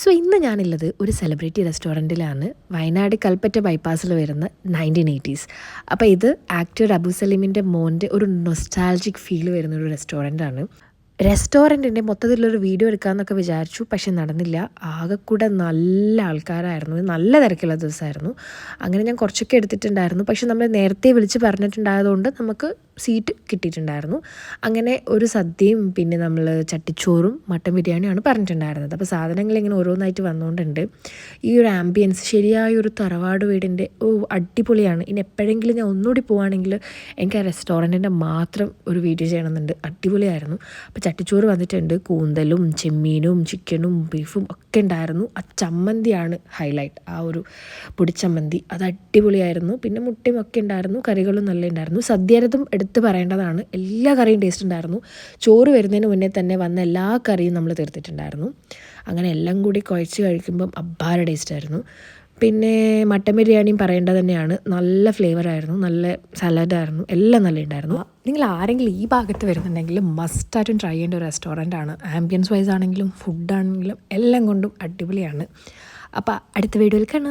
So ഇന്ന് ഞാനുള്ളത് ഒരു സെലിബ്രിറ്റി റെസ്റ്റോറൻറ്റിലാണ്. വയനാട് കൽപ്പറ്റ ബൈപ്പാസിൽ വരുന്ന 1980s. അപ്പോൾ ഇത് ആക്ടർ അബു സലീമിൻ്റെ മോൻ്റെ ഒരു നൊസ്റ്റാൾജിക് ഫീൽ വരുന്നൊരു റെസ്റ്റോറൻറ്റാണ്. റെസ്റ്റോറൻറ്റിൻ്റെ മൊത്തത്തിലുള്ളൊരു വീഡിയോ എടുക്കാമെന്നൊക്കെ വിചാരിച്ചു, പക്ഷെ നടന്നില്ല. ആകെക്കൂടെ നല്ല ആൾക്കാരായിരുന്നു, നല്ല തിരക്കുള്ള ദിവസമായിരുന്നു. അങ്ങനെ ഞാൻ കുറച്ചൊക്കെ എടുത്തിട്ടുണ്ടായിരുന്നു, പക്ഷെ നമ്മൾ നേരത്തെ വിളിച്ച് പറഞ്ഞിട്ടുണ്ടായതുകൊണ്ട് നമുക്ക് സീറ്റ് കിട്ടിയിട്ടുണ്ടായിരുന്നു. അങ്ങനെ ഒരു സദ്യയും പിന്നെ നമ്മൾ ചട്ടിച്ചോറും മട്ടൻ ബിരിയാണിയാണ് പറഞ്ഞിട്ടുണ്ടായിരുന്നത്. അപ്പോൾ സാധനങ്ങൾ ഇങ്ങനെ ഓരോന്നായിട്ട് വന്നുകൊണ്ടുണ്ട്. ഈ ഒരു ആംബിയൻസ് ശരിയായൊരു തറവാട് വീടിൻ്റെ അടിപൊളിയാണ്. ഇനി എപ്പോഴെങ്കിലും ഞാൻ ഒന്നുകൂടി പോവുകയാണെങ്കിൽ എനിക്ക് ആ റെസ്റ്റോറൻറ്റിൻ്റെ മാത്രം ഒരു വീഡിയോ ചെയ്യണമെന്നുണ്ട്. അടിപൊളിയായിരുന്നു. അപ്പോൾ ചട്ടിച്ചോറ് വന്നിട്ടുണ്ട്. കൂന്തലും ചെമ്മീനും ചിക്കനും ബീഫും ഒക്കെ ഉണ്ടായിരുന്നു. ആ ചമ്മന്തിയാണ് ഹൈലൈറ്റ്. ആ ഒരു പൊടിച്ചമ്മന്തി അത് അടിപൊളിയായിരുന്നു. പിന്നെ മുട്ടയും ഒക്കെ ഉണ്ടായിരുന്നു, കറികളും നല്ല ഉണ്ടായിരുന്നു. സദ്യരഥം എടുത്ത് പറയേണ്ടതാണ്. എല്ലാ കറിയും ടേസ്റ്റ് ഉണ്ടായിരുന്നു. ചോറ് വരുന്നതിന് മുന്നേ തന്നെ വന്ന എല്ലാ കറിയും നമ്മൾ തീർത്തിട്ടുണ്ടായിരുന്നു. അങ്ങനെ എല്ലാം കൂടി കുഴച്ച് കഴിക്കുമ്പം അബ്ബാര ടേസ്റ്റായിരുന്നു. പിന്നെ മട്ടൻ ബിരിയാണിയും പറയേണ്ടത് തന്നെയാണ്. നല്ല ഫ്ലേവറായിരുന്നു, നല്ല സലാഡായിരുന്നു, എല്ലാം നല്ല ഉണ്ടായിരുന്നു. നിങ്ങൾ ആരെങ്കിലും ഈ ഭാഗത്ത് വരുന്നുണ്ടെങ്കിൽ മസ്റ്റായിട്ടും ട്രൈ ചെയ്യേണ്ട ഒരു റെസ്റ്റോറൻ്റാണ്. ആംബിയൻസ് വൈസ് ആണെങ്കിലും ഫുഡാണെങ്കിലും എല്ലാം കൊണ്ടും അടിപൊളിയാണ്. അപ്പോൾ അടുത്ത വീഡിയോയിൽ കാണാം.